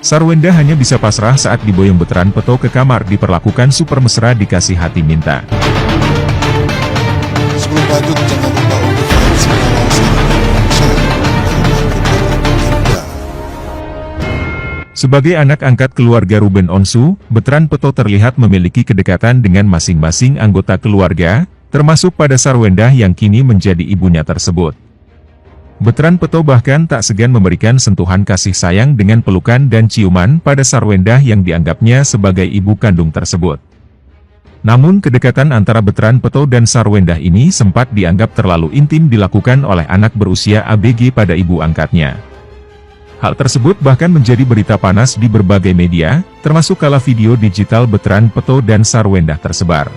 Sarwenda hanya bisa pasrah saat diboyong Betran Peto ke kamar diperlakukan super mesra dikasih hati minta. Sebelum lanjut, jangan lupa untuk subscribe channel share. Sebagai anak angkat keluarga Ruben Onsu, Betran Peto terlihat memiliki kedekatan dengan masing-masing anggota keluarga, termasuk pada Sarwenda yang kini menjadi ibunya tersebut. Betran Peto bahkan tak segan memberikan sentuhan kasih sayang dengan pelukan dan ciuman pada Sarwenda yang dianggapnya sebagai ibu kandung tersebut. Namun kedekatan antara Betran Peto dan Sarwenda ini sempat dianggap terlalu intim dilakukan oleh anak berusia ABG pada ibu angkatnya. Hal tersebut bahkan menjadi berita panas di berbagai media, termasuk kala video digital Betran Peto dan Sarwenda tersebar.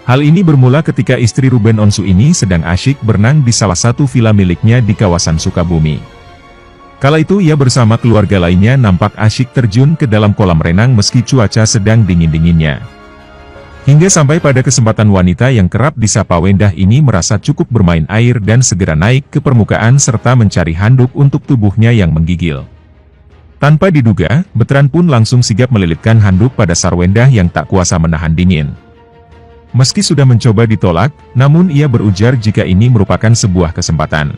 Hal ini bermula ketika istri Ruben Onsu ini sedang asyik berenang di salah satu villa miliknya di kawasan Sukabumi. Kala itu ia bersama keluarga lainnya nampak asyik terjun ke dalam kolam renang meski cuaca sedang dingin-dinginnya. Hingga sampai pada kesempatan wanita yang kerap disapa Wendah ini merasa cukup bermain air dan segera naik ke permukaan serta mencari handuk untuk tubuhnya yang menggigil. Tanpa diduga, Betran pun langsung sigap melilitkan handuk pada Sarwenda yang tak kuasa menahan dingin. Meski sudah mencoba ditolak, namun ia berujar jika ini merupakan sebuah kesempatan.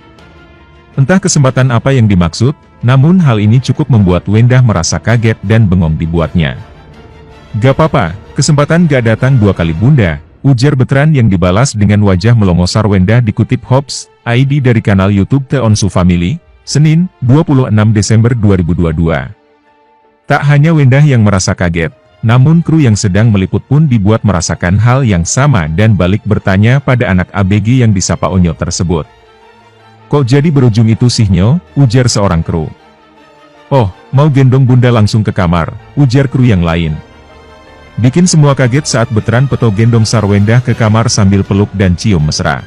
Entah kesempatan apa yang dimaksud, namun hal ini cukup membuat Wendah merasa kaget dan bengong dibuatnya. "Gak apa-apa, kesempatan gak datang dua kali bunda," ujar Betran yang dibalas dengan wajah melongo Sarwenda dikutip Hobbs ID dari kanal YouTube The Onsu Family, Senin, 26 Desember 2022. Tak hanya Wendah yang merasa kaget, namun kru yang sedang meliput pun dibuat merasakan hal yang sama dan balik bertanya pada anak ABG yang disapa Onyo tersebut. "Kok jadi berujung itu sih Nyo?" ujar seorang kru. "Oh, mau gendong bunda langsung ke kamar," ujar kru yang lain. Bikin semua kaget saat Betran Peto gendong Sarwenda ke kamar sambil peluk dan cium mesra.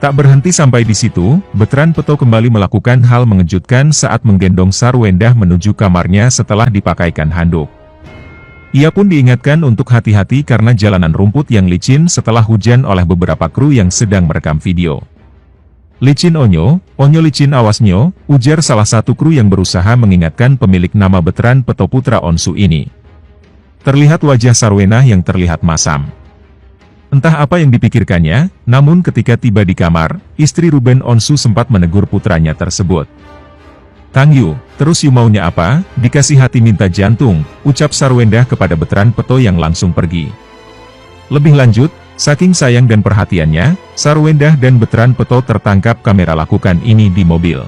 Tak berhenti sampai di situ, Betran Peto kembali melakukan hal mengejutkan saat menggendong Sarwenda menuju kamarnya setelah dipakaikan handuk. Ia pun diingatkan untuk hati-hati karena jalanan rumput yang licin setelah hujan oleh beberapa kru yang sedang merekam video. "Licin Onyo licin awas Nyo," ujar salah satu kru yang berusaha mengingatkan pemilik nama Betran Peto putra Onsu ini. Terlihat wajah Sarwenda yang terlihat masam. Entah apa yang dipikirkannya, namun ketika tiba di kamar, istri Ruben Onsu sempat menegur putranya tersebut. "Kang Yu, terus Yu maunya apa? Dikasih hati minta jantung," ucap Sarwenda kepada Betran Peto yang langsung pergi. Lebih lanjut, saking sayang dan perhatiannya, Sarwenda dan Betran Peto tertangkap kamera lakukan ini di mobil.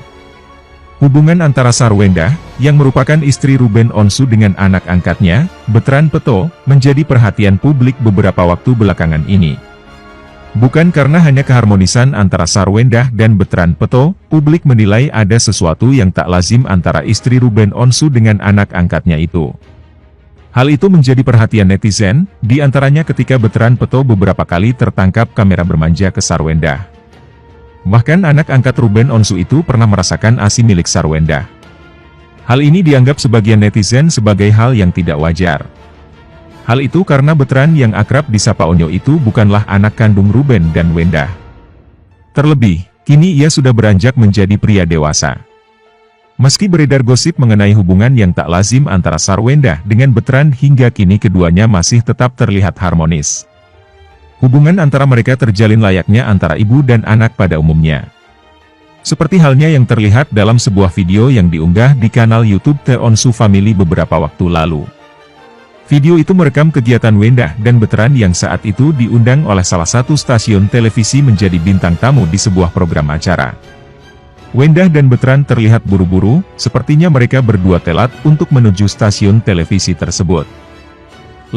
Hubungan antara Sarwenda, yang merupakan istri Ruben Onsu dengan anak angkatnya, Betran Peto, menjadi perhatian publik beberapa waktu belakangan ini. Bukan karena hanya keharmonisan antara Sarwenda dan Betran Peto, publik menilai ada sesuatu yang tak lazim antara istri Ruben Onsu dengan anak angkatnya itu. Hal itu menjadi perhatian netizen, di antaranya ketika Betran Peto beberapa kali tertangkap kamera bermanja ke Sarwenda. Bahkan anak angkat Ruben Onsu itu pernah merasakan ASI milik Sarwenda. Hal ini dianggap sebagian netizen sebagai hal yang tidak wajar. Hal itu karena Betran yang akrab disapa Onyo itu bukanlah anak kandung Ruben dan Wenda. Terlebih, kini ia sudah beranjak menjadi pria dewasa. Meski beredar gosip mengenai hubungan yang tak lazim antara Sarwenda dengan Betran hingga kini keduanya masih tetap terlihat harmonis. Hubungan antara mereka terjalin layaknya antara ibu dan anak pada umumnya. Seperti halnya yang terlihat dalam sebuah video yang diunggah di kanal YouTube The Onsu Family beberapa waktu lalu. Video itu merekam kegiatan Wenda dan Betran yang saat itu diundang oleh salah satu stasiun televisi menjadi bintang tamu di sebuah program acara. Wenda dan Betran terlihat buru-buru, sepertinya mereka berdua telat untuk menuju stasiun televisi tersebut.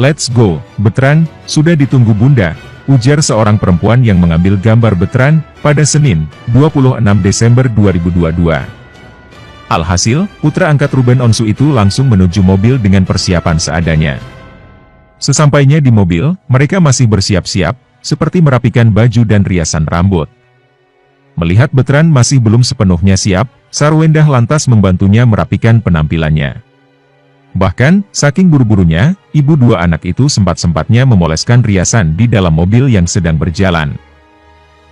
"Let's go, Betran, sudah ditunggu bunda," ujar seorang perempuan yang mengambil gambar Betran pada Senin, 26 Desember 2022. Alhasil, putra angkat Ruben Onsu itu langsung menuju mobil dengan persiapan seadanya. Sesampainya di mobil, mereka masih bersiap-siap, seperti merapikan baju dan riasan rambut. Melihat Betran masih belum sepenuhnya siap, Sarwenda lantas membantunya merapikan penampilannya. Bahkan, saking buru-burunya, ibu dua anak itu sempat-sempatnya memoleskan riasan di dalam mobil yang sedang berjalan.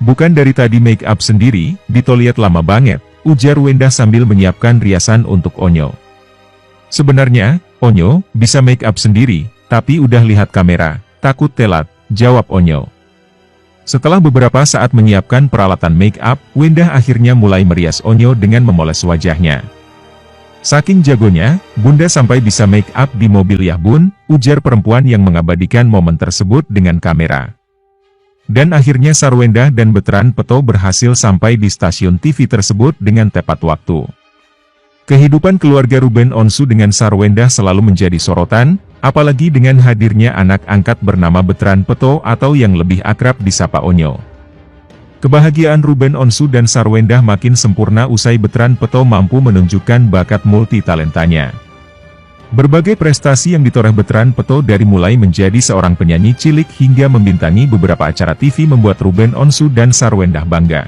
"Bukan dari tadi make up sendiri, ditoliat lama banget," ujar Wenda sambil menyiapkan riasan untuk Onyo. Sebenarnya, Onyo bisa make up sendiri, tapi udah lihat kamera, takut telat, jawab Onyo. Setelah beberapa saat menyiapkan peralatan make up, Wendah akhirnya mulai merias Onyo dengan memoles wajahnya. Saking jagonya, Bunda sampai bisa make up di mobil ya Bun, ujar perempuan yang mengabadikan momen tersebut dengan kamera. Dan akhirnya Sarwendah dan Betran Peto berhasil sampai di stasiun TV tersebut dengan tepat waktu. Kehidupan keluarga Ruben Onsu dengan Sarwendah selalu menjadi sorotan, apalagi dengan hadirnya anak angkat bernama Betran Peto atau yang lebih akrab disapa Onyo. Kebahagiaan Ruben Onsu dan Sarwendah makin sempurna usai Betran Peto mampu menunjukkan bakat multitalentanya. Berbagai prestasi yang ditoreh Betran Peto dari mulai menjadi seorang penyanyi cilik hingga membintangi beberapa acara TV membuat Ruben Onsu dan Sarwendah bangga.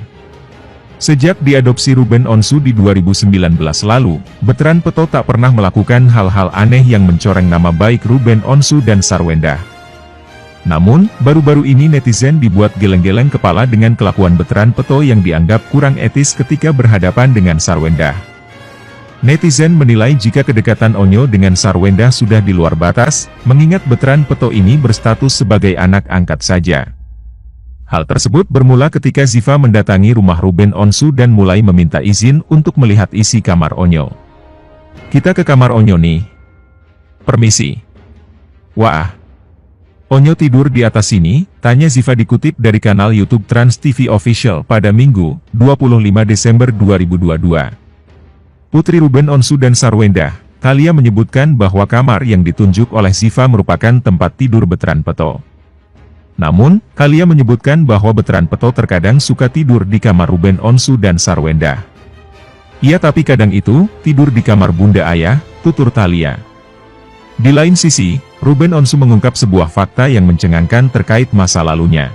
Sejak diadopsi Ruben Onsu di 2019 lalu, Betran Peto tak pernah melakukan hal-hal aneh yang mencoreng nama baik Ruben Onsu dan Sarwendah. Namun, baru-baru ini netizen dibuat geleng-geleng kepala dengan kelakuan Betran Peto yang dianggap kurang etis ketika berhadapan dengan Sarwendah. Netizen menilai jika kedekatan Onyo dengan Sarwendah sudah di luar batas, mengingat Betran Peto ini berstatus sebagai anak angkat saja. Hal tersebut bermula ketika Ziva mendatangi rumah Ruben Onsu dan mulai meminta izin untuk melihat isi kamar Onyo. "Kita ke kamar Onyo nih. Permisi." "Wah, Onyo tidur di atas sini?" tanya Ziva dikutip dari kanal YouTube Trans TV Official pada Minggu, 25 Desember 2022. Putri Ruben Onsu dan Sarwendah, Thalia menyebutkan bahwa kamar yang ditunjuk oleh Ziva merupakan tempat tidur Betran Peto. Namun, Thalia menyebutkan bahwa Betran Peto terkadang suka tidur di kamar Ruben Onsu dan Sarwendah. "Iya tapi kadang itu, tidur di kamar Bunda Ayah," tutur Thalia. Di lain sisi, Ruben Onsu mengungkap sebuah fakta yang mencengangkan terkait masa lalunya.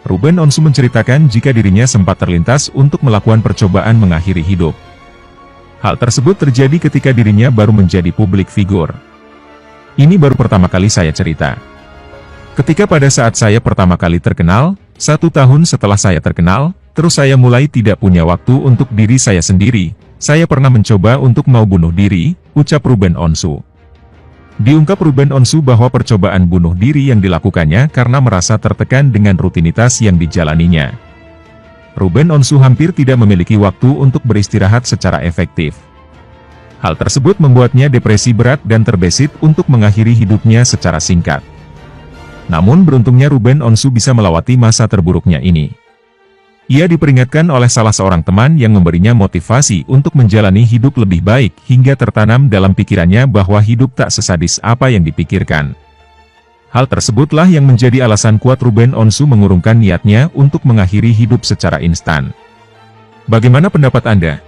Ruben Onsu menceritakan jika dirinya sempat terlintas untuk melakukan percobaan mengakhiri hidup. Hal tersebut terjadi ketika dirinya baru menjadi publik figur. "Ini baru pertama kali saya cerita. Ketika pada saat saya pertama kali terkenal, 1 tahun setelah saya terkenal, terus saya mulai tidak punya waktu untuk diri saya sendiri. Saya pernah mencoba untuk mau bunuh diri," ucap Ruben Onsu. Diungkap Ruben Onsu bahwa percobaan bunuh diri yang dilakukannya karena merasa tertekan dengan rutinitas yang dijalaninya. Ruben Onsu hampir tidak memiliki waktu untuk beristirahat secara efektif. Hal tersebut membuatnya depresi berat dan terbesit untuk mengakhiri hidupnya secara singkat. Namun beruntungnya Ruben Onsu bisa melewati masa terburuknya ini. Ia diperingatkan oleh salah seorang teman yang memberinya motivasi untuk menjalani hidup lebih baik hingga tertanam dalam pikirannya bahwa hidup tak sesadis apa yang dipikirkan. Hal tersebutlah yang menjadi alasan kuat Ruben Onsu mengurungkan niatnya untuk mengakhiri hidup secara instan. Bagaimana pendapat Anda?